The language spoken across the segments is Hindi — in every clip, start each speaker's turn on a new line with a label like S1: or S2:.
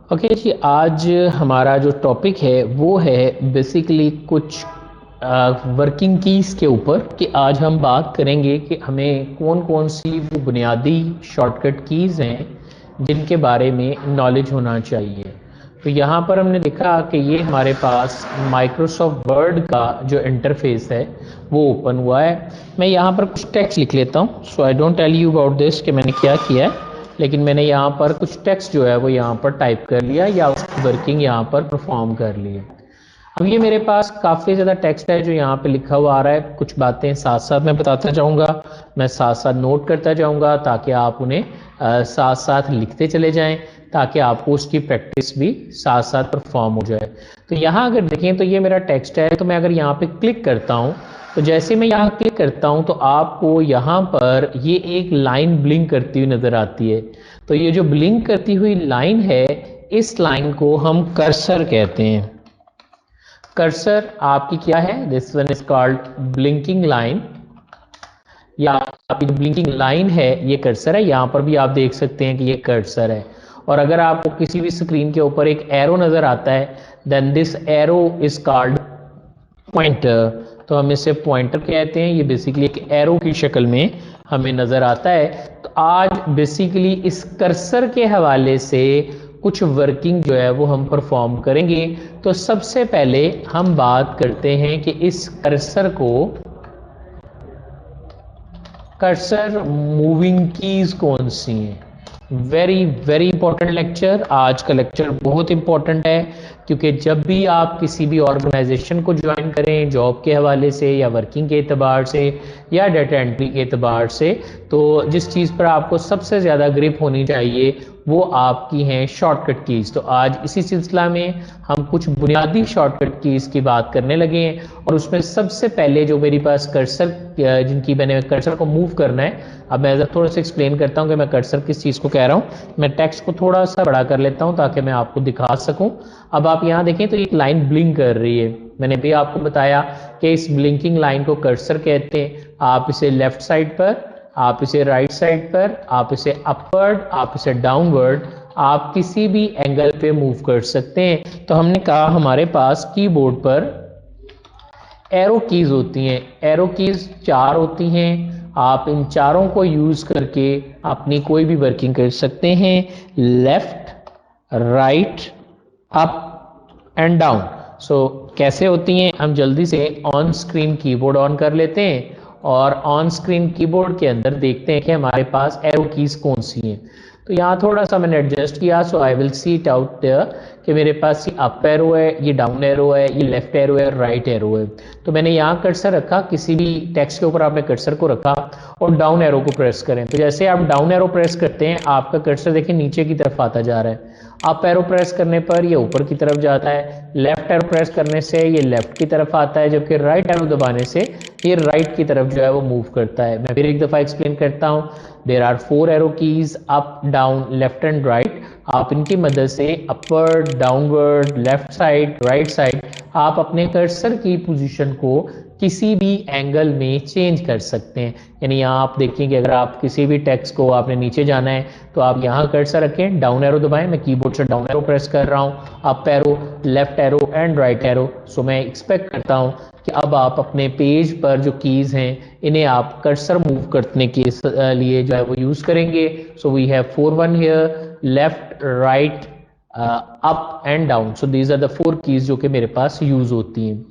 S1: ओके जी, आज हमारा जो टॉपिक है वो है बेसिकली कुछ वर्किंग कीज़ के ऊपर कि आज हम बात करेंगे कि हमें कौन कौन सी वो बुनियादी शॉर्टकट कीज़ हैं जिनके बारे में नॉलेज होना चाहिए। तो यहाँ पर हमने देखा कि ये हमारे पास माइक्रोसॉफ्ट वर्ड का जो इंटरफेस है वो ओपन हुआ है। मैं यहाँ पर कुछ टेक्स्ट लिख लेता हूँ, so I don't tell you about this कि मैंने क्या किया है, लेकिन मैंने यहाँ पर कुछ टेक्स्ट जो है वो यहाँ पर टाइप कर लिया या उसकी वर्किंग यहाँ पर परफॉर्म कर ली है। अब ये मेरे पास काफ़ी ज़्यादा टेक्स्ट है जो यहाँ पे लिखा हुआ आ रहा है। कुछ बातें साथ साथ मैं बताता जाऊँगा, मैं साथ साथ नोट करता जाऊँगा ताकि आप उन्हें साथ साथ लिखते चले जाएं, ताकि आपको उसकी प्रैक्टिस भी साथ साथ परफॉर्म हो जाए। तो यहाँ अगर देखें तो ये मेरा टेक्स्ट है, तो मैं अगर यहाँ पे क्लिक करता हूँ तो जैसे मैं यहाँ क्लिक करता हूँ तो आपको यहाँ पर ये एक लाइन ब्लिंक करती हुई नज़र आती है। तो ये जो ब्लिंक करती हुई लाइन है, इस लाइन को हम कर्सर कहते हैं। कर्सर आपकी क्या है? This one is called blinking line, या आपकी जो ब्लिंकिंग लाइन है ये कर्सर है। यहाँ पर भी आप देख सकते हैं कि ये कर्सर है। और अगर आपको किसी भी स्क्रीन के ऊपर एक एरो नज़र आता है, then this arrow is called pointer. तो हम इसे पॉइंटर कहते हैं। ये बेसिकली एक एरो की शक्ल में हमें नज़र आता है। तो आज बेसिकली इस कर्सर के हवाले से कुछ वर्किंग जो है वो हम परफॉर्म करेंगे। तो सबसे पहले हम बात करते हैं कि इस कर्सर मूविंग कीज कौन सी हैं। Very very important lecture. आज का लेक्चर बहुत इंपॉर्टेंट है, क्योंकि जब भी आप किसी भी ऑर्गेनाइजेशन को ज्वाइन करें जॉब के हवाले से या वर्किंग के एतबार से या डाटा एंट्री के एतबार से, तो जिस चीज़ पर आपको सबसे ज़्यादा ग्रिप होनी चाहिए वो आपकी हैं शॉर्टकट कीज़। तो आज इसी सिलसिला में हम कुछ बुनियादी शॉर्टकट कीज़ की बात करने लगे हैं। और उसमें सबसे पहले जो मेरे पास कर्सर, जिनकी मैंने कर्सर को मूव करना है, अब मैं थोड़ा सा एक्सप्लेन करता हूँ कि मैं कर्सर किस चीज़ को कह रहा हूँ। मैं टेक्स्ट को थोड़ा सा बड़ा कर लेता हूँ ताकि मैं आपको दिखा सकूँ। अब आप यहाँ देखें तो एक लाइन ब्लिंक कर रही है। मैंने भी आपको बताया कि इस ब्लिंकिंग लाइन को कर्सर कहते हैं। आप इसे लेफ्ट साइड पर, आप इसे राइट साइड पर, आप इसे अपवर्ड, आप इसे डाउनवर्ड, आप किसी भी एंगल पे मूव कर सकते हैं। तो हमने कहा हमारे पास कीबोर्ड पर एरो कीज होती हैं। एरो कीज 4 होती हैं। आप इन चारों को यूज करके अपनी कोई भी वर्किंग कर सकते हैं। Left, right, up and down. So कैसे होती हैं, हम जल्दी से ऑन स्क्रीन कीबोर्ड ऑन कर लेते हैं और ऑन स्क्रीन कीबोर्ड के अंदर देखते हैं कि हमारे पास एरो कीज कौन सी हैं। तो यहाँ थोड़ा सा मैंने एडजस्ट किया, so I will see it out there कि मेरे पास ये अप एरो है, ये डाउन एरो है, ये लेफ्ट एरो है, राइट एरो है। तो मैंने यहाँ कर्सर रखा, किसी भी टेक्स्ट के ऊपर आपने कर्सर को रखा और डाउन एरो को प्रेस करें। तो जैसे आप डाउन एरो प्रेस करते हैं, आपका कर्सर देखिए नीचे की तरफ आता जा रहा है। अप एरो प्रेस करने पर ये ऊपर की तरफ जाता है, लेफ्ट एरो प्रेस करने से ये लेफ्ट की तरफ आता है, जबकि राइट एरो दबाने से ये राइट की तरफ जो है वो मूव करता है। मैं फिर एक दफ़ा एक्सप्लेन करता हूँ। There are 4 arrow keys, up, down, left and right. आप इनकी मदद से upward, downward, left side, right side, आप अपने कर्सर की पोजीशन को किसी भी एंगल में चेंज कर सकते हैं। यानी यहाँ आप देखिए कि अगर आप किसी भी टेक्स्ट को आपने नीचे जाना है तो आप यहाँ कर्सर रखें, डाउन एरो दबाएं। मैं कीबोर्ड से डाउन एरो प्रेस कर रहा हूँ, up arrow, left arrow and right arrow. So मैं एक्सपेक्ट करता हूँ कि अब आप अपने पेज पर जो कीज़ हैं इन्हें आप कर्सर मूव करने के लिए जो है वो यूज़ करेंगे। So we have 4 1 here, left, right, up and down. So these are the 4 keys जो कि मेरे पास यूज होती हैं।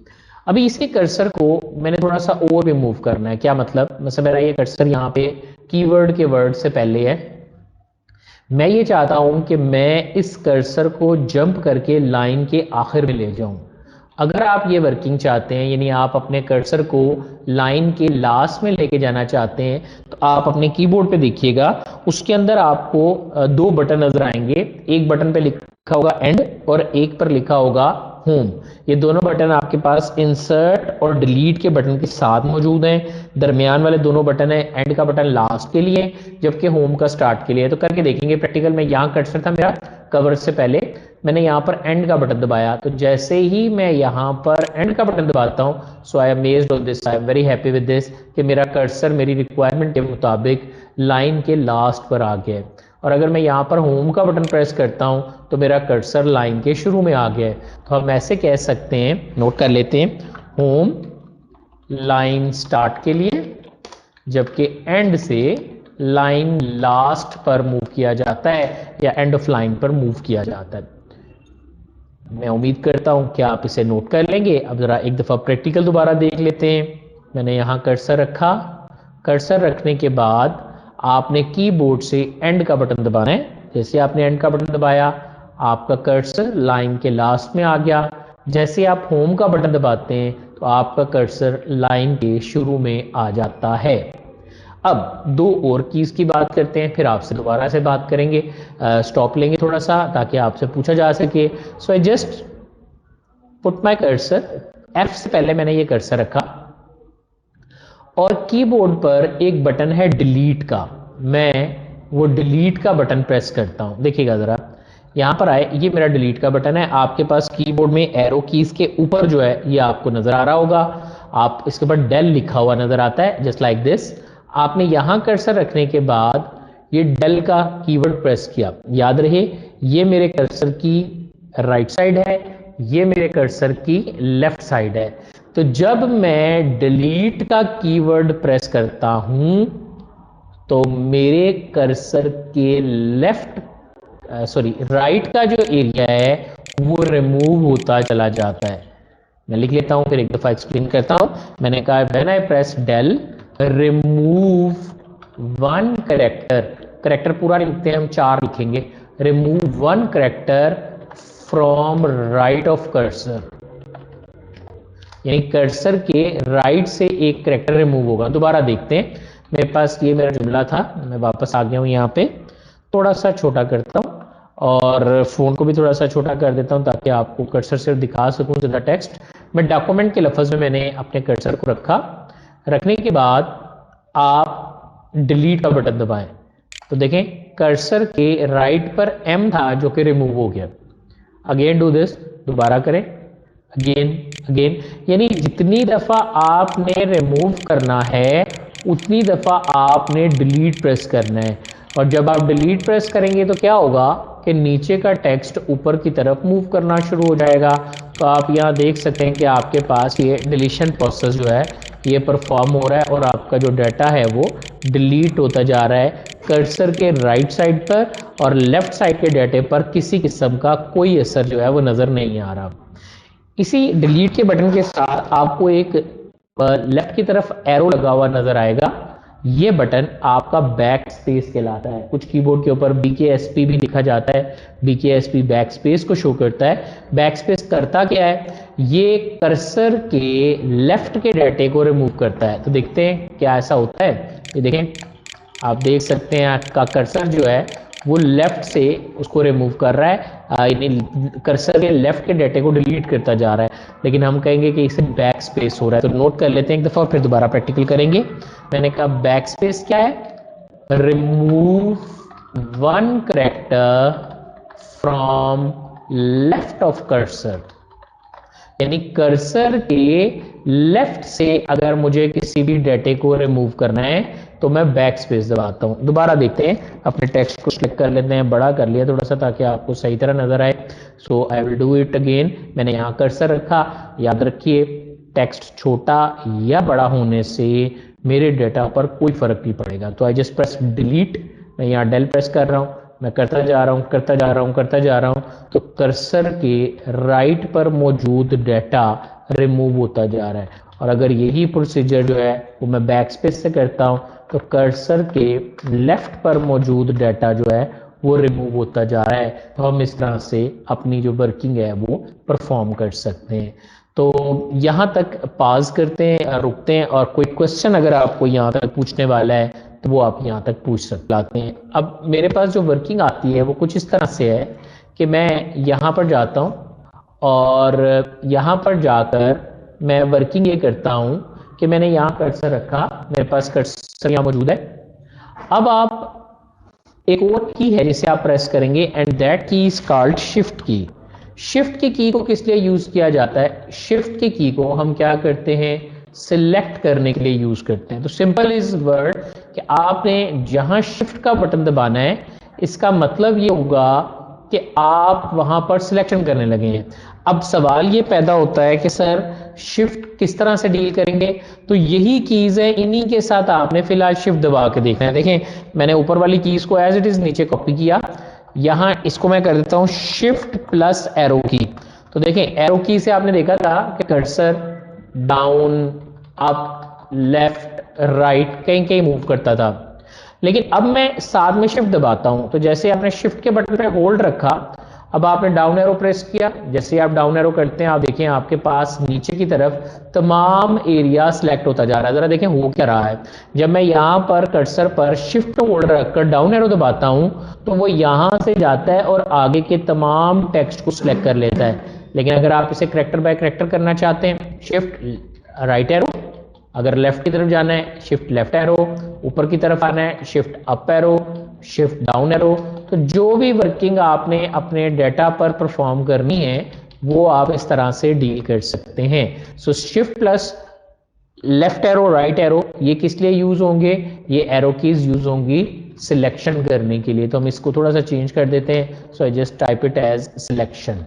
S1: अभी इसी कर्सर को मैंने थोड़ा सा और भी मूव करना है। क्या मतलब मेरा ये कर्सर यहाँ पे कीवर्ड के वर्ड से पहले है। मैं ये चाहता हूं कि मैं इस कर्सर को जंप करके लाइन के आखिर में ले जाऊं। अगर आप ये वर्किंग चाहते हैं, यानी आप अपने कर्सर को लाइन के लास्ट में लेके जाना चाहते हैं, तो आप अपने कीबोर्ड पे देखिएगा, उसके अंदर आपको 2 बटन नजर आएंगे। एक बटन पे लिखा होगा एंड और एक पर लिखा होगा होम। ये दोनों बटन आपके पास इंसर्ट और डिलीट के बटन के साथ मौजूद हैं। दरमियान वाले दोनों बटन है, एंड का बटन लास्ट के लिए जबकि होम का स्टार्ट के लिए। तो करके देखेंगे प्रैक्टिकल में। यहाँ कर्सर था मेरा कवर से पहले, मैंने यहाँ पर एंड का बटन दबाया, तो जैसे ही मैं यहाँ पर एंड का बटन दबाता हूँ, so I am amazed on this, I am very happy with this कि मेरा कर्सर मेरी रिक्वायरमेंट के मुताबिक लाइन के लास्ट पर आ गया है। और अगर मैं यहाँ पर होम का बटन प्रेस करता हूँ तो मेरा कर्सर लाइन के शुरू में आ गया है। तो हम ऐसे कह सकते हैं, नोट कर लेते हैं, होम लाइन स्टार्ट के लिए, जबकि एंड से लाइन लास्ट पर मूव किया जाता है या एंड ऑफ लाइन पर मूव किया जाता है। मैं उम्मीद करता हूं कि आप इसे नोट कर लेंगे। अब जरा एक दफ़ा प्रैक्टिकल दोबारा देख लेते हैं। मैंने यहाँ कर्सर रखा, कर्सर रखने के बाद आपने कीबोर्ड से एंड का बटन दबाना है। जैसे आपने एंड का बटन दबाया, आपका कर्सर लाइन के लास्ट में आ गया। जैसे आप होम का बटन दबाते हैं तो आपका कर्सर लाइन के शुरू में आ जाता है। अब दो और कीज की बात करते हैं, फिर आपसे दोबारा से बात करेंगे। स्टॉप लेंगे थोड़ा सा ताकि आपसे पूछा जा सके। So I just put my cursor, F से पहले मैंने ये कर्सर रखा और कीबोर्ड पर एक बटन है डिलीट का, मैं वो डिलीट का बटन प्रेस करता हूं। देखिएगा जरा, यहां पर आए, ये मेरा डिलीट का बटन है। आपके पास कीबोर्ड में एरो कीज के ऊपर जो है ये आपको नजर आ रहा होगा, आप इसके ऊपर डेल लिखा हुआ नजर आता है, जस्ट लाइक दिस। आपने यहां कर्सर रखने के बाद ये डेल का कीवर्ड प्रेस किया। याद रहे, ये मेरे कर्सर की राइट साइड है, ये मेरे कर्सर की लेफ्ट साइड है। तो जब मैं डिलीट का कीवर्ड प्रेस करता हूं तो मेरे कर्सर के राइट का जो एरिया है वो रिमूव होता चला जाता है। मैं लिख लेता हूं, फिर एक दफा एक्सप्लेन करता हूं। मैंने कहा when I press del remove one character, character पूरा नहीं लिखते हैं हम, 4 लिखेंगे, remove one character from right of cursor, यानी कर्सर के राइट से एक करेक्टर रिमूव होगा। दोबारा देखते हैं, मेरे पास ये मेरा जुमला था, मैं वापस आ गया हूं यहाँ पे, थोड़ा सा छोटा करता हूं और फोन को भी थोड़ा सा छोटा कर देता हूं ताकि आपको कर्सर से दिखा सकूं ज़्यादा टेक्स्ट। मैं डॉक्यूमेंट के लफ्ज में मैंने अपने कर्सर को रखा, रखने के बाद आप डिलीट का बटन दबाएं तो देखें कर्सर के राइट पर एम था जो कि रिमूव हो गया। अगेन डू दिस, दोबारा करें, अगेन अगेन, यानी जितनी दफा आपने रिमूव करना है उतनी दफा आपने डिलीट प्रेस करना है। और जब आप डिलीट प्रेस करेंगे तो क्या होगा कि नीचे का टेक्स्ट ऊपर की तरफ मूव करना शुरू हो जाएगा। तो आप यहाँ देख सकते हैं कि आपके पास ये डिलीशन प्रोसेस जो है ये परफॉर्म हो रहा है और आपका जो डाटा है वो डिलीट होता जा रहा है। कर्सर के राइट साइड पर और लेफ्ट साइड के डाटे पर किसी किस्म का कोई असर जो है वो नज़र नहीं आ रहा। इसी डिलीट के बटन के साथ आपको एक लेफ्ट की तरफ एरो लगा हुआ नजर आएगा, ये बटन आपका बैक स्पेस कहलाता है। कुछ कीबोर्ड के ऊपर BKSP भी लिखा जाता है, BKSP बैक स्पेस को शो करता है। बैक स्पेस करता क्या है, ये कर्सर के लेफ्ट के डाटे को रिमूव करता है। तो देखते हैं क्या ऐसा होता है। ये देखें, आप देख सकते हैं आपका कर्सर जो है वो लेफ्ट से उसको रिमूव कर रहा है, यानी कर्सर के लेफ्ट के डाटे को डिलीट करता जा रहा है, लेकिन हम कहेंगे कि इसे बैक स्पेस हो रहा है। तो नोट कर लेते हैं एक दफा और फिर दोबारा प्रैक्टिकल करेंगे। मैंने कहा बैक स्पेस क्या है, remove one character from left of cursor, यानी कर्सर के लेफ्ट से अगर मुझे किसी भी डाटे को रिमूव करना है तो मैं बैक स्पेस दबाता हूं। दोबारा देखते हैं, अपने टेक्स्ट को सिलेक्ट कर लेते हैं, बड़ा कर लिया थोड़ा सा ताकि आपको सही तरह नजर आए। So I will do it again. मैंने यहाँ कर्सर रखा, याद रखिए टेक्स्ट छोटा या बड़ा होने से मेरे डाटा पर कोई फर्क नहीं पड़ेगा। तो आई जस्ट प्रेस डिलीट, मैं यहाँ डेल प्रेस कर रहा हूँ, मैं करता जा रहा हूँ करता जा रहा हूँ करता जा रहा हूँ, तो कर्सर के राइट पर मौजूद डाटा रिमूव होता जा रहा है। और अगर यही प्रोसीजर जो है वो मैं बैक स्पेस से करता हूँ तो कर्सर के लेफ्ट पर मौजूद डाटा जो है वो रिमूव होता जा रहा है। तो हम इस तरह से अपनी जो वर्किंग है वो परफॉर्म कर सकते हैं। तो यहाँ तक पॉज करते हैं, रुकते हैं, और कोई क्वेश्चन अगर आपको यहाँ तक पूछने वाला है तो वो आप यहाँ तक पूछ सकते हैं। अब मेरे पास जो वर्किंग आती है वो कुछ इस तरह से है कि मैं यहाँ पर जाता हूँ और यहाँ पर जाकर मैं वर्किंग ये करता हूँ कि मैंने यहाँ कर्सर रखा, मेरे पास कर्सर यहाँ मौजूद है। अब आप एक और की है जिसे आप प्रेस करेंगे एंड दैट की इज कॉल्ड शिफ्ट की। शिफ्ट की को किस लिए यूज किया जाता है, शिफ्ट की को हम क्या करते हैं, सिलेक्ट करने के लिए यूज करते हैं। तो सिंपल इज वर्ड कि आपने जहां शिफ्ट का बटन दबाना है इसका मतलब ये होगा कि आप वहां पर सिलेक्शन करने लगे हैं। अब सवाल ये पैदा होता है कि सर शिफ्ट किस तरह से डील करेंगे, तो यही कीज है, इन्हीं के साथ आपने फिलहाल शिफ्ट दबा के देखना है। देखें मैंने ऊपर वाली कीज को एज इट इज नीचे कॉपी किया, यहां इसको मैं कर देता हूं शिफ्ट प्लस एरो की। तो देखें एरो की से आपने देखा था कि cursor down up left right कहीं कहीं मूव करता था, लेकिन अब मैं साथ में शिफ्ट दबाता हूं तो जैसे आपने शिफ्ट के बटन पे होल्ड रखा, अब आपने डाउन एरो प्रेस किया, जैसे आप डाउन एरो करते हैं आप देखिए आपके पास नीचे की तरफ तमाम एरिया सिलेक्ट होता जा रहा है। जरा देखें हो क्या रहा है, जब मैं यहां पर कर्सर पर शिफ्ट होल्ड रखकर डाउन एरो दबाता हूं तो वो यहां से जाता है और आगे के तमाम टेक्स्ट को सिलेक्ट कर लेता है। लेकिन अगर आप इसे करेक्टर बाय करेक्टर करना चाहते हैं, शिफ्ट राइट एरो, अगर लेफ्ट की तरफ जाना है शिफ्ट लेफ्ट एरो, ऊपर की तरफ आना है shift up arrow, shift down arrow. तो जो भी वर्किंग आपने अपने डेटा पर परफॉर्म करनी है वो आप इस तरह से डील कर सकते हैं। So shift plus left arrow right arrow ये किस लिए यूज होंगे, ये एरो कीज यूज होंगी सिलेक्शन करने के लिए। तो हम इसको थोड़ा सा चेंज कर देते हैं, so I just type it as selection.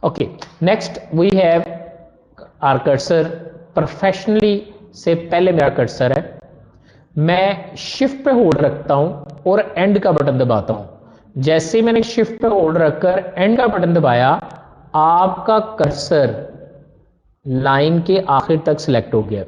S1: Okay, next we have our cursor. Professionally से पहले मेरा कर्सर है, मैं शिफ्ट पे होल्ड रखता हूं और एंड का बटन दबाता हूं। जैसे मैंने शिफ्ट पे होल्ड रखकर एंड का बटन दबाया, आपका कर्सर लाइन के आखिर तक सिलेक्ट हो गया।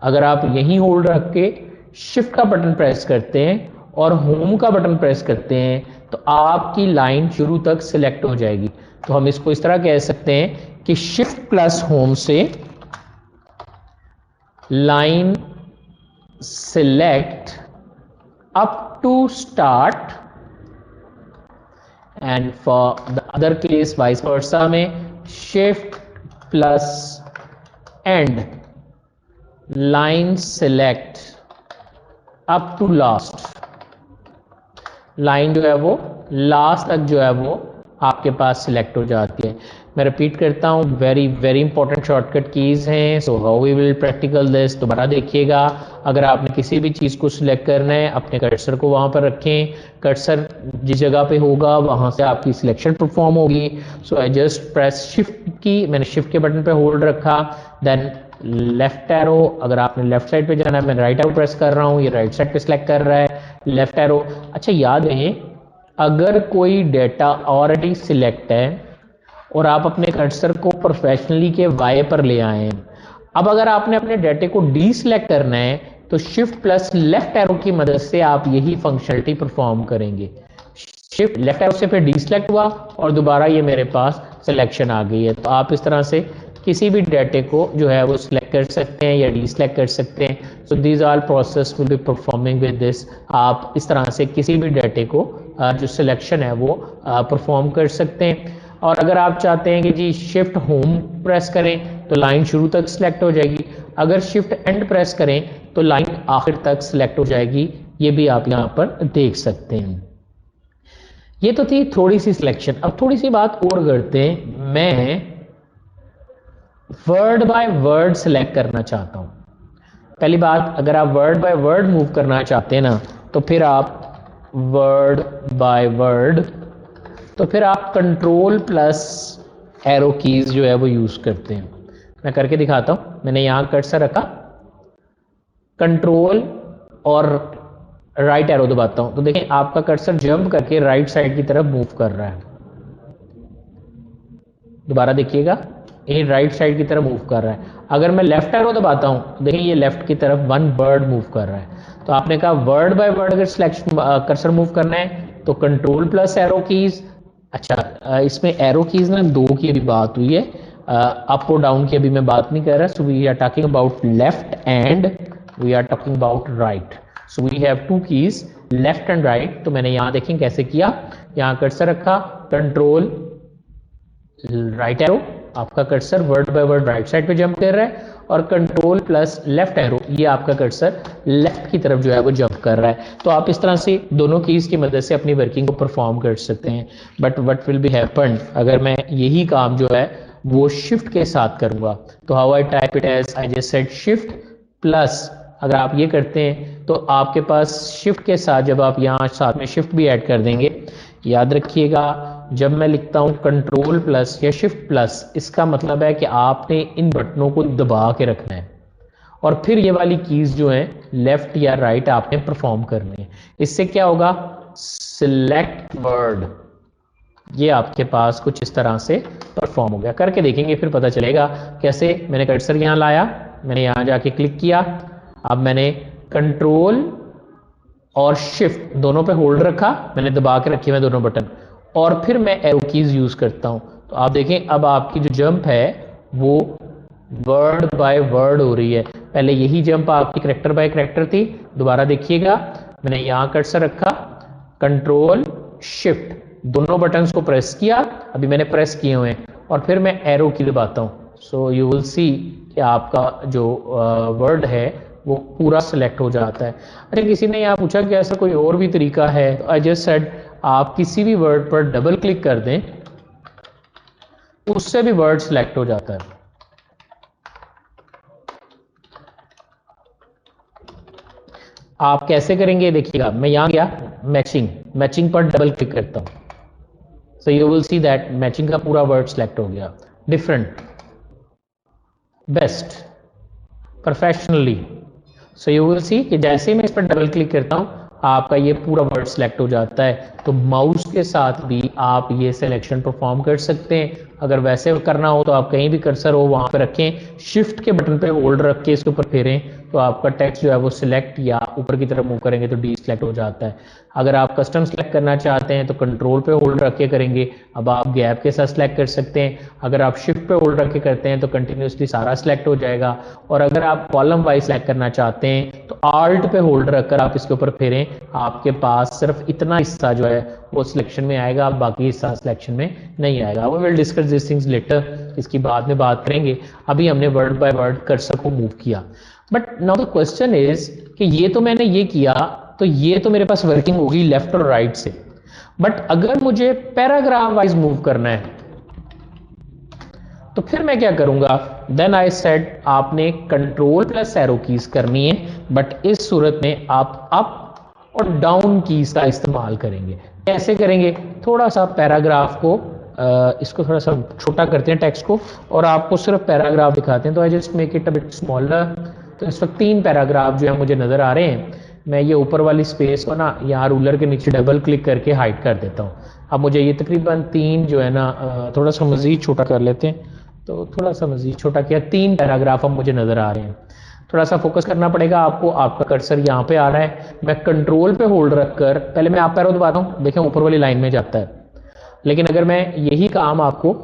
S1: अगर आप यहीं होल्ड रख के शिफ्ट का बटन प्रेस करते हैं और होम का बटन प्रेस करते हैं तो आपकी लाइन शुरू तक सिलेक्ट हो जाएगी। तो हम इसको इस तरह कह सकते हैं कि शिफ्ट प्लस होम से line select up to start and for the other case vice versa में shift plus end line select up to last, line जो है वो लास्ट तक जो है वो आपके पास सिलेक्ट हो जाती है। मैं रिपीट करता हूँ, very very important shortcut keys हैं। So how we will practical this, दोबारा देखिएगा। अगर आपने किसी भी चीज़ को सिलेक्ट करना है अपने कर्सर को वहाँ पर रखें, कर्सर जिस जगह पे होगा वहाँ से आपकी सिलेक्शन परफॉर्म होगी। सो आई जस्ट प्रेस शिफ्ट की, मैंने शिफ्ट के बटन पे होल्ड रखा, देन लेफ्ट एरो, अगर आपने लेफ्ट साइड पे जाना है मैं राइट एरो प्रेस कर रहा हूँ, ये राइट साइड पे सिलेक्ट कर रहा है, लेफ्ट एरो। अच्छा याद रहे, अगर कोई डेटा ऑलरेडी सिलेक्ट है और आप अपने कर्सर को प्रोफेशनली के वाई पर ले आए हैं, अब अगर आपने अपने डेटे को डी सिलेक्ट करना है तो शिफ्ट प्लस लेफ्ट एरो की मदद से आप यही फंक्शनलिटी परफॉर्म करेंगे। शिफ्ट लेफ्ट एरो से फिर डी सिलेक्ट हुआ और दोबारा ये मेरे पास सिलेक्शन आ गई है। तो आप इस तरह से किसी भी डेटे को जो है वो सिलेक्ट कर सकते हैं या डी सिलेक्ट कर सकते हैं। So these are process will be performing with this. आप इस तरह से किसी भी डेटे को जो सिलेक्शन है वो परफॉर्म कर सकते हैं। और अगर आप चाहते हैं कि जी शिफ्ट होम प्रेस करें तो लाइन शुरू तक सिलेक्ट हो जाएगी, अगर शिफ्ट एंड प्रेस करें तो लाइन आखिर तक सिलेक्ट हो जाएगी। ये भी आप यहाँ पर देख सकते हैं। ये तो थी थोड़ी सी सिलेक्शन। अब थोड़ी सी बात और करते हैं, मैं वर्ड बाय वर्ड सिलेक्ट करना चाहता हूं। पहली बात, अगर आप वर्ड बाय वर्ड मूव करना चाहते हैं ना तो फिर आप वर्ड बाय वर्ड, तो फिर आप कंट्रोल प्लस एरो कीज जो है वो यूज करते हैं। मैं करके दिखाता हूं। मैंने यहां कर्सर रखा, कंट्रोल और राइट एरो दबाता हूं तो देखें आपका कर्सर जंप करके राइट साइड की तरफ मूव कर रहा है। दोबारा देखिएगा, ये राइट साइड की तरफ मूव कर रहा है। अगर मैं लेफ्ट एरो दबाता हूं तो देखिए ये लेफ्ट की तरफ वन वर्ड मूव कर रहा है। तो आपने कहा वर्ड बाय वर्ड अगर सिलेक्शन कर्सर मूव करना है तो कंट्रोल प्लस एरो कीज। अच्छा इसमें एरो कीज ना दो की अभी बात हुई है, अप और डाउन की अभी मैं बात नहीं कर रहा। So we are talking about left and we are talking about right. So we have two keys left and right. तो मैंने यहां देखें कैसे किया, यहां कर्सर रखा, कंट्रोल राइट एरो, आपका cursor word by word right side पे जंप कर रहा है, और कंट्रोल प्लस लेफ्ट एरो ये आपका कर्सर लेफ्ट की तरफ जो है वो जंप कर रहा है। तो आप इस तरह से दोनों कीज की मदद से अपनी वर्किंग को परफॉर्म कर सकते हैं। But what will be happen अगर मैं यही काम जो है वो शिफ्ट के साथ करूंगा, तो how I type it as, I just said shift plus अगर आप ये करते हैं तो आपके पास शिफ्ट के साथ जब आप यहाँ साथ में शिफ्ट भी ऐड कर देंगे, याद रखिएगा जब मैं लिखता हूँ कंट्रोल प्लस या शिफ्ट प्लस, इसका मतलब है कि आपने इन बटनों को दबा के रखना है और फिर ये वाली कीज जो हैं लेफ्ट या राइट आपने परफॉर्म करनी है। इससे क्या होगा, सिलेक्ट वर्ड, ये आपके पास कुछ इस तरह से परफॉर्म हो गया। करके देखेंगे फिर पता चलेगा कैसे। मैंने कर्सर यहाँ लाया, मैंने यहाँ जाके क्लिक किया, अब मैंने कंट्रोल और शिफ्ट दोनों पे होल्ड रखा, मैंने दबा के रखी मैं दोनों बटन, और फिर मैं एरो कीज यूज करता हूं। तो आप देखें अब आपकी जो जंप है वो वर्ड बाय वर्ड हो रही है। पहले यही जंप आपकी करेक्टर बाय करेक्टर थी। दोबारा देखिएगा, मैंने यहाँ कर्सर रखा, कंट्रोल शिफ्ट दोनों बटन्स को प्रेस किया, अभी मैंने प्रेस किए हुए हैं, और फिर मैं एरो की दबाता हूँ। सो यू विल सी कि आपका जो वर्ड है वो पूरा सिलेक्ट हो जाता है। अच्छा, किसी ने यहाँ पूछा कि ऐसा कोई और भी तरीका है? आई जस्ट सेड आप किसी भी वर्ड पर डबल क्लिक कर दें, उससे भी वर्ड सिलेक्ट हो जाता है। आप कैसे करेंगे देखिएगा, मैं यहां गया, मैचिंग पर डबल क्लिक करता हूं, सो you will see that matching का पूरा वर्ड सिलेक्ट हो गया। Different, best, professionally. So you will सी कि जैसे ही मैं इस पर डबल क्लिक करता हूं आपका ये पूरा वर्ड सिलेक्ट हो जाता है। तो माउस के साथ भी आप ये सिलेक्शन परफॉर्म कर सकते हैं। अगर वैसे करना हो तो आप कहीं भी कर्सर हो वहां पे रखें, शिफ्ट के बटन पे होल्ड रख के इसके ऊपर फेरें तो आपका टेक्स्ट जो है वो सिलेक्ट या ऊपर की तरफ मूव करेंगे तो डी सिलेक्ट हो जाता है। अगर आप कस्टम सिलेक्ट करना चाहते हैं तो कंट्रोल पे होल्ड रख के करेंगे, अब आप गैप के साथ सिलेक्ट कर सकते हैं। अगर आप शिफ्ट पे होल्ड रख के करते हैं तो कंटिन्यूसली सारा सिलेक्ट हो जाएगा। और अगर आप कॉलम वाइज सिलेक्ट करना चाहते हैं तो आल्ट पे होल्ड रखकर आप इसके ऊपर फेरें, आपके पास सिर्फ इतना हिस्सा जो है वो सिलेक्शन में आएगा, बाकी हिस्सा सिलेक्शन में नहीं आएगा। We will discuss this things later, इसकी बाद में बात करेंगे। अभी हमने वर्ड बाय वर्ड कर्सर को मूव किया। But now the question is कि ये तो मैंने ये किया, तो ये तो मेरे पास वर्किंग होगी लेफ्ट और राइट से, बट अगर मुझे पैराग्राफ वाइज मूव करना है तो फिर मैं क्या करूंगा? देन आई सेड आपने कंट्रोल प्लस एरो कीज करनी है, बट इस सूरत में आप अप और डाउन कीज का इस्तेमाल करेंगे। कैसे करेंगे? थोड़ा सा पैराग्राफ को इसको थोड़ा सा छोटा करते हैं टेक्स्ट को, और आपको सिर्फ पैराग्राफ दिखाते हैं। तो I just make it a bit smaller. तो इस वक्त 3 पैराग्राफ जो है मुझे नजर आ रहे हैं। मैं ये ऊपर वाली स्पेस को ना यहाँ रूलर के नीचे डबल क्लिक करके हाइड कर देता हूँ। अब मुझे ये तकरीबन 3 जो है ना थोड़ा सा मजीद छोटा कर लेते हैं। तो थोड़ा सा मजीद छोटा किया, 3 पैराग्राफ अब मुझे नजर आ रहे हैं। थोड़ा सा फोकस करना पड़ेगा आपको। आपका कर्सर यहाँ पे आ रहा है, मैं कंट्रोल पे होल्ड रखकर पहले मैं आप एरो दबाता हूँ, देखें ऊपर वाली लाइन में जाता है। लेकिन अगर मैं यही काम आपको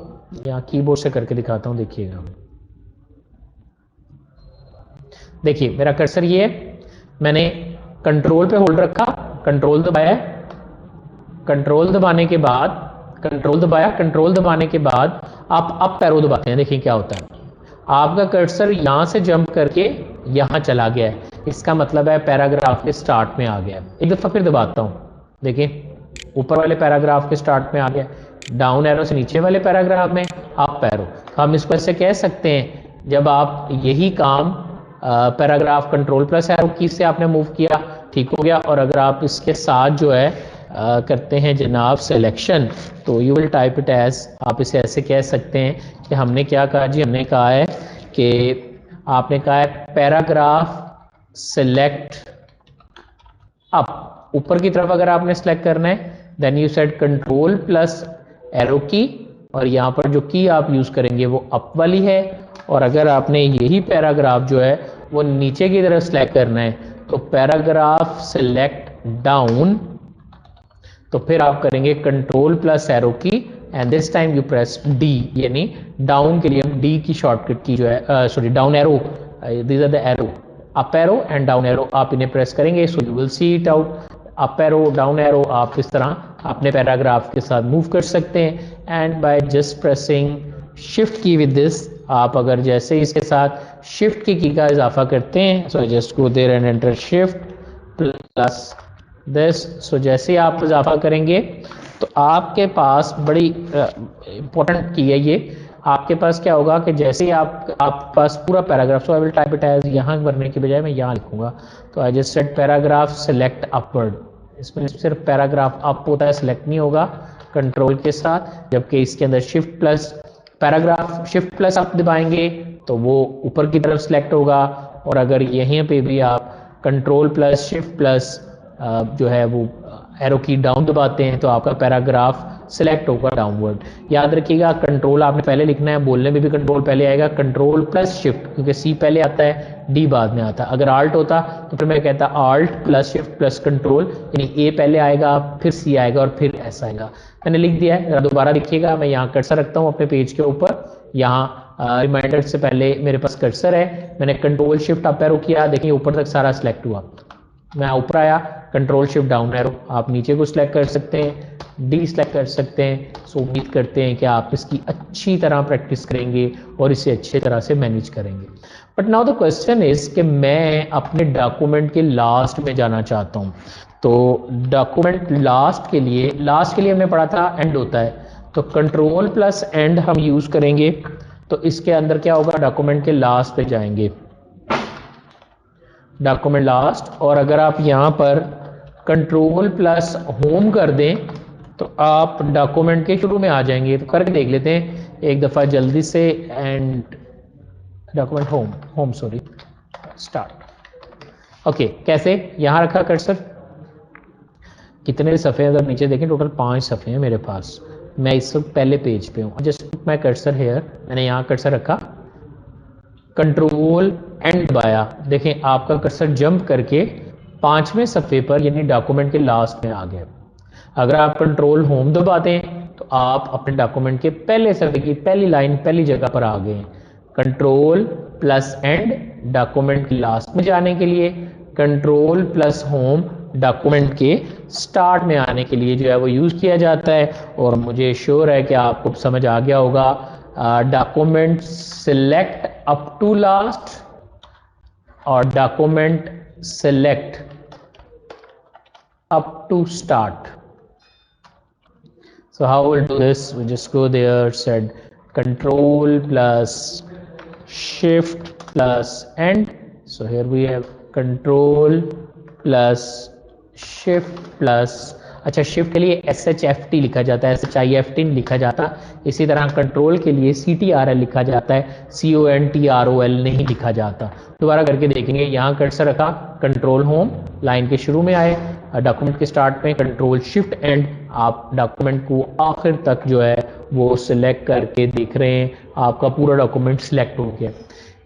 S1: यहाँ कीबोर्ड से करके दिखाता हूँ, देखिएगा, देखिए मेरा कर्सर ये है, मैंने कंट्रोल पे होल्ड रखा, कंट्रोल दबाया, कंट्रोल दबाने के बाद कंट्रोल दबाया, कंट्रोल दबाने के बाद आप अप एरो दबाते हैं, देखिए क्या होता है, आपका कर्सर यहां से जंप करके यहां चला गया है। इसका मतलब है पैराग्राफ के स्टार्ट में आ गया। एक दफा फिर दबाता हूं, देखिए ऊपर वाले पैराग्राफ के स्टार्ट में आ गया, डाउन एरो से नीचे वाले पैराग्राफ में अप एरो। हम इसको ऐसे कह सकते हैं, जब आप यही काम पैराग्राफ कंट्रोल प्लस एरो की से आपने मूव किया, ठीक हो गया। और अगर आप इसके साथ जो है करते हैं जनाब सिलेक्शन, तो you will type it as, आप इसे ऐसे कह सकते हैं कि हमने क्या कहा जी, हमने कहा है कि आपने कहा है पैराग्राफ सिलेक्ट अप, ऊपर की तरफ अगर आपने सिलेक्ट करना है, then you set control plus arrow key, और यहाँ पर जो की आप यूज करेंगे वो अप वाली है। और अगर आपने यही पैराग्राफ जो है वो नीचे की तरफ सिलेक्ट करना है तो पैराग्राफ सिलेक्ट डाउन, तो फिर आप करेंगे control plus arrow key and this time you press D, यानी डाउन के लिए हम डी की शॉर्टकट की जो है sorry down arrow, these are the arrow, up arrow and down arrow, आप इन्हें प्रेस करेंगे so you will see it out. Up arrow down arrow आप इस तरह अपने पैराग्राफ के साथ मूव कर सकते हैं। And by just pressing shift की विद दिस, आप अगर जैसे इसके साथ शिफ्ट की का इजाफा करते हैं, so just go there and enter shift plus this, so जैसे आप इजाफा करेंगे तो आपके पास बड़ी इंपॉर्टेंट की है ये, आपके पास क्या होगा कि जैसे ही आप पास पूरा paragraph, so I will type it as, यहाँ भरने के बजाय मैं यहाँ लिखूंगा, तो I just set paragraph select upward. इसमें सिर्फ पैराग्राफ अप होता है, सेलेक्ट नहीं होगा कंट्रोल के साथ, जबकि इसके अंदर shift plus paragraph, shift plus up दबाएंगे तो वो ऊपर की तरफ सेलेक्ट होगा, और अगर यहीं पे भी आप कंट्रोल प्लस शिफ्ट प्लस जो है वो एरो की डाउन दबाते हैं तो आपका पैराग्राफ सेलेक्ट होगा डाउनवर्ड। याद रखिएगा कंट्रोल आपने पहले लिखना है, बोलने में भी कंट्रोल पहले आएगा, कंट्रोल प्लस शिफ्ट, क्योंकि सी पहले आता है डी बाद में आता है। अगर आल्ट होता तो फिर मैं कहता alt plus shift plus control, यानी ए पहले आएगा फिर सी आएगा और फिर एस आएगा। मैंने लिख दिया है, दोबारा देखिएगा, मैं यहाँ कर्सर रखता हूँ अपने पेज के ऊपर, यहाँ रिमाइंडर से पहले मेरे पास कर्सर है, मैंने कंट्रोल शिफ्ट अप एरो किया, देखिए ऊपर तक सारा सिलेक्ट हुआ, मैं ऊपर आया कंट्रोल शिफ्ट डाउन एरो, आप नीचे को सिलेक्ट कर सकते हैं, डी सिलेक्ट कर सकते हैं। सो उम्मीद करते हैं कि आप इसकी अच्छी तरह प्रैक्टिस करेंगे और इसे अच्छी तरह से मैनेज करेंगे। But now the question is कि मैं अपने डॉक्यूमेंट के लास्ट में जाना चाहता हूँ, तो डॉक्यूमेंट लास्ट के लिए हमने पढ़ा था एंड होता है, तो कंट्रोल प्लस एंड हम यूज करेंगे। तो इसके अंदर क्या होगा, डॉक्यूमेंट के लास्ट पे जाएंगे, डॉक्यूमेंट लास्ट, और अगर आप यहाँ पर कंट्रोल प्लस होम कर दें तो आप डॉक्यूमेंट के शुरू में आ जाएंगे। तो करके देख लेते हैं एक दफ़ा जल्दी से, and document home sorry start. Okay, कैसे, यहाँ रखा कर्सर, कितने सफ़े अगर नीचे देखें टोटल 5 सफ़े हैं मेरे पास, मैं इस वक्त पहले पेज पे हूँ, जस्ट मैं कर्सर हेयर, मैंने यहाँ कर्सर रखा, कंट्रोल एंड दबाया, देखें आपका कर्सर जंप करके 5वें सफ़े पर यानी डॉक्यूमेंट के लास्ट में आ गया। अगर आप कंट्रोल होम दबाते हैं तो आप अपने डॉक्यूमेंट के पहले सफ़े की पहली लाइन पहली जगह पर आ गए। कंट्रोल प्लस एंड डॉक्यूमेंट के लास्ट में जाने के लिए, कंट्रोल प्लस होम डॉक्यूमेंट के स्टार्ट में आने के लिए जो है वो यूज़ किया जाता है। और मुझे श्योर है कि आपको समझ आ गया होगा, document select up to last और document select up to start. So how we'll do this, we just go there, said control plus shift plus end. So here we have control plus shift plus, अच्छा शिफ्ट के लिए SHFT लिखा जाता है, SHIFT नहीं लिखा जाता। इसी तरह कंट्रोल के लिए CTRL लिखा जाता है, CONTROL नहीं लिखा जाता। दोबारा करके देखेंगे, यहाँ कर्सर रखा, कंट्रोल होम, लाइन के शुरू में आए, डॉक्यूमेंट के स्टार्ट में कंट्रोल शिफ्ट एंड, आप डॉक्यूमेंट को आखिर तक जो है वो सिलेक्ट करके देख रहे हैं, आपका पूरा डॉक्यूमेंट सिलेक्ट हो गया।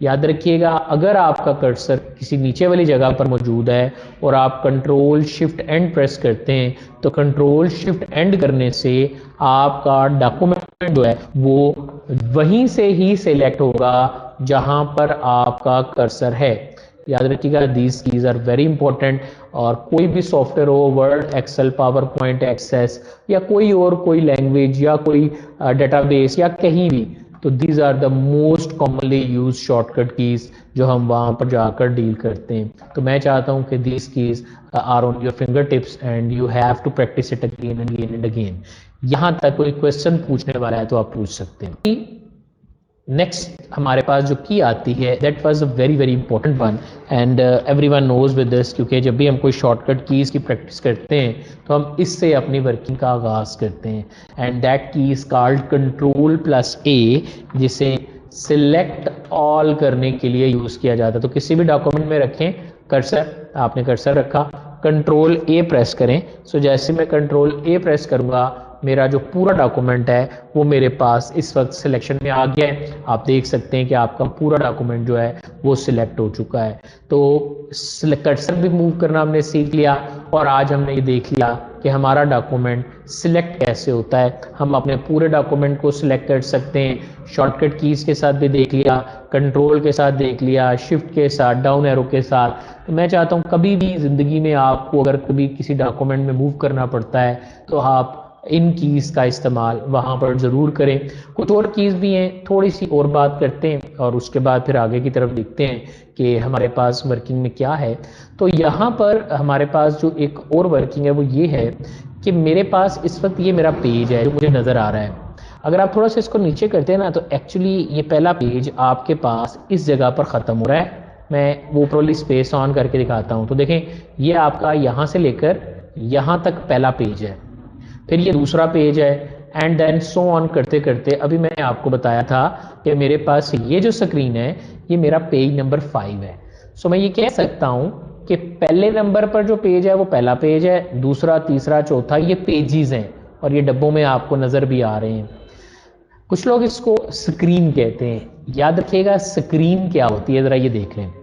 S1: याद रखिएगा, अगर आपका कर्सर किसी नीचे वाली जगह पर मौजूद है और आप कंट्रोल शिफ्ट एंड प्रेस करते हैं तो कंट्रोल शिफ्ट एंड करने से आपका डॉक्यूमेंट जो है वो वहीं से ही सिलेक्ट होगा जहां पर आपका कर्सर है। याद रखिएगा, these keys are very important. और कोई भी सॉफ्टवेयर हो, word, Excel, PowerPoint, Access या कोई लैंग्वेज या कोई डेटाबेस या कहीं भी, तो these are the most commonly use shortcut keys जो हम वहाँ पर जाकर डील करते हैं। तो मैं चाहता हूँ कि these keys are on your fingertips and you have to practise it again and again and again. यहाँ तक कोई क्वेश्चन पूछने वाला है तो आप पूछ सकते हैं। नेक्स्ट हमारे पास जो की आती है, that was a very very important one and everyone knows with this, क्योंकि जब भी हम कोई शॉर्टकट कीज़ की प्रैक्टिस करते हैं तो हम इससे अपनी वर्किंग का आगाज़ करते हैं। एंड दैट की इज कॉल्ड कंट्रोल प्लस ए, जिसे सिलेक्ट ऑल करने के लिए यूज़ किया जाता है। तो किसी भी डॉक्यूमेंट में रखें कर्सर, आपने कर्सर रखा, कंट्रोल ए प्रेस करें। सो जैसे मैं कंट्रोल ए प्रेस करूँगा, मेरा जो पूरा डॉक्यूमेंट है वो मेरे पास इस वक्त सिलेक्शन में आ गया है। आप देख सकते हैं कि आपका पूरा डॉक्यूमेंट जो है वो सिलेक्ट हो चुका है। तो कर्सर भी मूव करना हमने सीख लिया और आज हमने ये देख लिया कि हमारा डॉक्यूमेंट सिलेक्ट कैसे होता है। हम अपने पूरे डॉक्यूमेंट को सिलेक्ट कर सकते हैं, शॉर्टकट कीज़ के साथ भी देख लिया, कंट्रोल के साथ देख लिया, शिफ्ट के साथ, डाउन एरो के साथ। तो मैं चाहता हूँ कभी भी ज़िंदगी में आपको अगर कभी किसी डॉक्यूमेंट में मूव करना पड़ता है तो आप इन कीज़ का इस्तेमाल वहाँ पर ज़रूर करें। कुछ और कीज़ भी हैं, थोड़ी सी और बात करते हैं और उसके बाद फिर आगे की तरफ देखते हैं कि हमारे पास वर्किंग में क्या है। तो यहाँ पर हमारे पास जो एक और वर्किंग है वो ये है कि मेरे पास इस वक्त ये मेरा पेज है जो मुझे नज़र आ रहा है। अगर आप थोड़ा सा इसको नीचे करते हैं ना तो एक्चुअली ये पहला पेज आपके पास इस जगह पर ख़त्म हो रहा है। मैं वो प्रोली स्पेस ऑन करके दिखाता हूँ। तो देखें ये आपका यहाँ से लेकर यहाँ तक पहला पेज है, फिर ये दूसरा पेज है, एंड देन सो ऑन करते करते अभी मैंने आपको बताया था कि मेरे पास ये जो स्क्रीन है ये मेरा पेज नंबर 5 है। सो मैं ये कह सकता हूँ कि पहले नंबर पर जो पेज है वो पहला पेज है, दूसरा तीसरा चौथा ये पेजेस हैं, और ये डब्बों में आपको नज़र भी आ रहे हैं। कुछ लोग इसको स्क्रीन कहते हैं। याद रखिएगा स्क्रीन क्या होती है, ज़रा ये देख लें।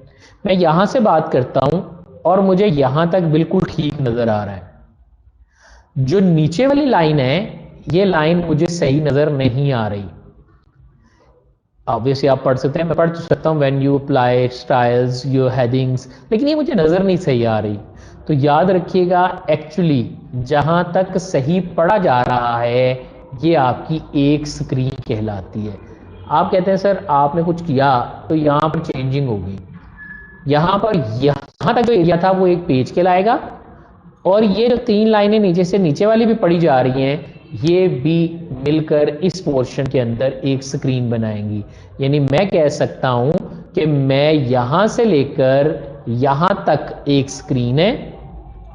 S1: मैं यहाँ से बात करता हूँ और मुझे यहाँ तक बिल्कुल ठीक नज़र आ रहा है। जो नीचे वाली लाइन है ये लाइन मुझे सही नज़र नहीं आ रही। ऑब्वियसली आप पढ़ सकते हैं, मैं पढ़ तो सकता हूँ when you apply styles your headings, लेकिन ये मुझे नज़र नहीं सही आ रही। तो याद रखिएगा एक्चुअली जहाँ तक सही पढ़ा जा रहा है ये आपकी एक स्क्रीन कहलाती है। आप कहते हैं सर आपने कुछ किया तो यहाँ पर चेंजिंग होगी, यहाँ पर यहाँ तक जो एरिया था वो एक पेज कहलाएगा, और ये जो 3 लाइनें नीचे से नीचे वाली भी पढ़ी जा रही हैं ये भी मिलकर इस पोर्शन के अंदर एक स्क्रीन बनाएंगी। यानी मैं कह सकता हूं कि मैं यहां से लेकर यहां तक एक स्क्रीन है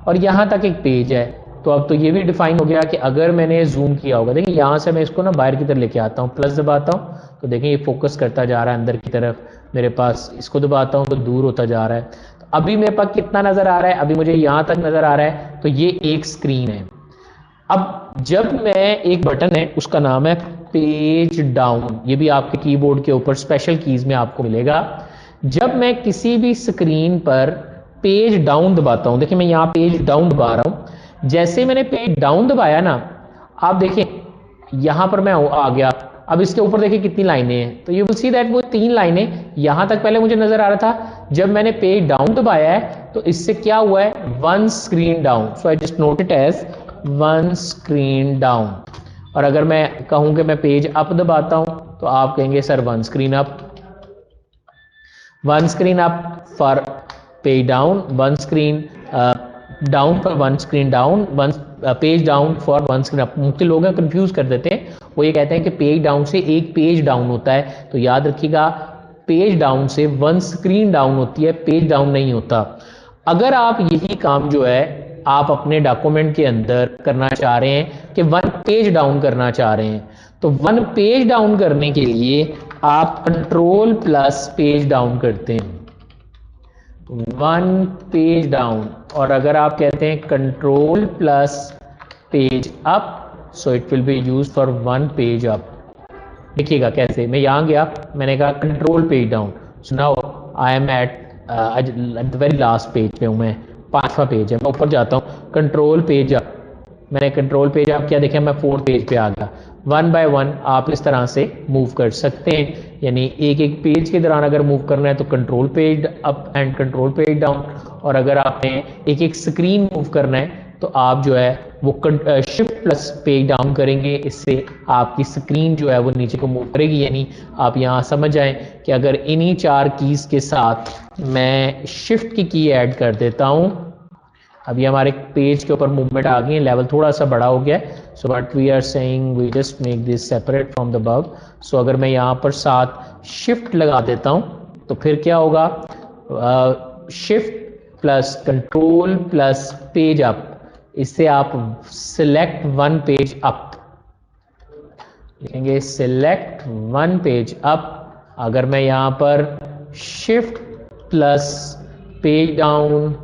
S1: और यहां तक एक पेज है। तो अब तो ये भी डिफाइन हो गया कि अगर मैंने जूम किया होगा, देखिए यहां से मैं इसको ना बाहर की तरफ लेके आता हूं, प्लस दबाता हूं तो देखें ये फोकस करता जा रहा है अंदर की तरफ मेरे पास, इसको दबाता हूं तो दूर होता जा रहा है। तो अभी मेरे पास कितना नजर आ रहा है, अभी मुझे यहां तक नजर आ रहा है, तो ये एक स्क्रीन है। अब जब मैं एक बटन है उसका नाम है पेज डाउन, ये भी आपके कीबोर्ड के ऊपर स्पेशल कीज में आपको मिलेगा। जब मैं किसी भी स्क्रीन पर पेज डाउन दबाता हूं, देखिए मैं यहां पेज डाउन दबा रहा हूं, जैसे मैंने पेज डाउन दबाया ना आप देखें यहां पर मैं आ गया। अब इसके ऊपर देखिए कितनी लाइनें हैं, तो यू विल सी दैट वो 3 लाइनें यहां तक पहले मुझे नजर आ रहा था, जब मैंने पेज डाउन दबाया है तो इससे क्या हुआ है, 1 screen down. So I just note it as 1 screen down. और अगर मैं कहूं कि मैं पेज अप दबाता हूं तो आप कहेंगे sir 1 screen up, 1 screen up for page down, 1 screen down for 1 screen down, 1 page down for 1 screen up. मुख्य लोग हैं कंफ्यूज कर देते हैं, वो ये कहते हैं कि पेज डाउन से एक पेज डाउन होता है। तो याद रखिएगा पेज डाउन से 1 स्क्रीन डाउन होती है, पेज डाउन नहीं होता। अगर आप यही काम जो है आप अपने डॉक्यूमेंट के अंदर करना चाह रहे हैं कि 1 पेज डाउन करना चाह रहे हैं, तो 1 पेज डाउन करने के लिए आप कंट्रोल प्लस पेज डाउन करते हैं, 1 पेज डाउन। और अगर आप कहते हैं control plus page up, so it will be use for 1 page up. देखिएगा कैसे, मैं यहां गया, मैंने कहा control page down, so now I am at the very last page पे हूं मैं, 5वां पेज है, मैं ऊपर जाता हूं कंट्रोल पेज अप, मैंने कंट्रोल पेज अप किया, देखिए मैं 4th पेज पे आ गया। 1 बाय 1 आप इस तरह से मूव कर सकते हैं, यानी एक एक पेज के दौरान अगर मूव करना है तो control page up and control page down, और अगर आपने एक एक स्क्रीन मूव करना है तो आप जो है वो शिफ्ट प्लस पेज डाउन करेंगे, इससे आपकी स्क्रीन जो है वो नीचे को मूव करेगी। यानी आप यहाँ समझ जाएं कि अगर इन्हीं 4 कीज के साथ मैं शिफ्ट की ऐड कर देता हूँ, अभी हमारे पेज के ऊपर मूवमेंट आ गई है, लेवल थोड़ा सा बड़ा हो गया है। So but we are saying we just make this separate from the above. So अगर मैं यहाँ पर साथ शिफ्ट लगा देता हूँ तो फिर क्या होगा, shift plus control plus page up, इससे आप सिलेक्ट 1 पेज अप लिखेंगे, सिलेक्ट 1 पेज अप। अगर मैं यहाँ पर shift plus page down,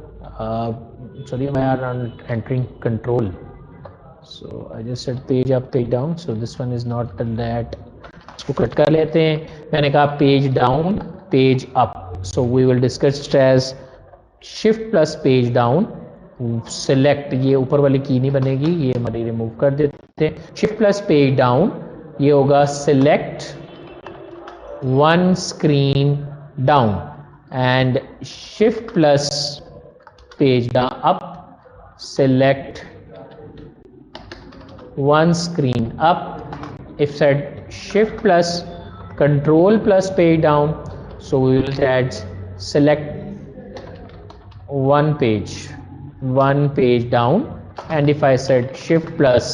S1: sorry I am entering control, so I just said page up page down, so this one is not that, इसको कट कर लेते हैं। मैंने कहा page down page up, so we will discuss it as shift plus page down, select, ये ऊपर वाली की नहीं बनेगी, ये हमारी रिमूव कर देते हैं। shift plus page down ये होगा select 1 screen down, and shift plus page down up, select 1 screen up. If said shift plus control plus page down, so we will add select 1 page down. And if I said shift plus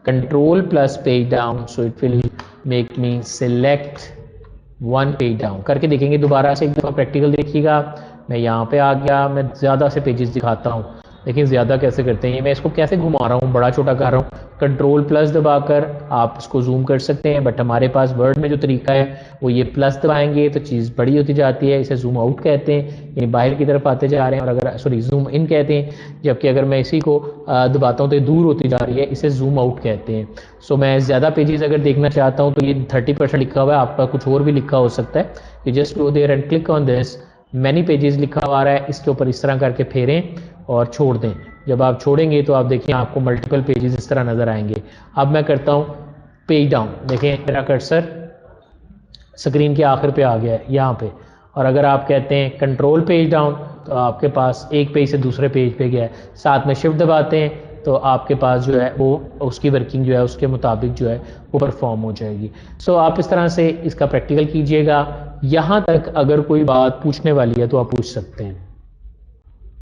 S1: control plus page down, so it will make me select one page down. करके देखेंगे दोबारा से, एक दफ़ा प्रैक्टिकल देखिएगा। मैं यहाँ पे आ गया, मैं ज़्यादा से पेजेस दिखाता हूँ। लेकिन ज़्यादा कैसे करते हैं, ये मैं इसको कैसे घुमा रहा हूँ, बड़ा छोटा कर रहा हूँ। कंट्रोल प्लस दबाकर आप इसको जूम कर सकते हैं, बट हमारे पास वर्ड में जो तरीका है वो ये प्लस दबाएंगे तो चीज़ बड़ी होती जाती है। इसे जूम आउट कहते हैं, यानी बाहर की तरफ आते जा रहे हैं। और अगर सॉरी जूम इन कहते हैं, जबकि अगर मैं इसी को दबाता हूँ तो ये दूर होती जा रही है, इसे जूम आउट कहते हैं। सो मैं ज़्यादा पेजेस अगर देखना चाहता हूँ तो ये 30% लिखा हुआ है, आपका कुछ और भी लिखा हो सकता है। You just go there and click on this, many pages लिखा हुआ आ रहा है, इसके ऊपर इस तरह करके फेरें और छोड़ दें। जब आप छोड़ेंगे तो आप देखिए आपको मल्टीपल पेजेस इस तरह नज़र आएंगे। अब मैं करता हूँ पेज डाउन, देखें मेरा कर्सर स्क्रीन के आखिर पे आ गया है यहाँ पे। और अगर आप कहते हैं कंट्रोल पेज डाउन तो आपके पास एक पेज से दूसरे पेज पे गया है। साथ में शिफ्ट दबाते हैं तो आपके पास जो है वो उसकी वर्किंग जो है उसके मुताबिक जो है वो परफॉर्म हो जाएगी। सो आप इस तरह से इसका प्रैक्टिकल कीजिएगा। यहाँ तक अगर कोई बात पूछने वाली है तो आप पूछ सकते हैं।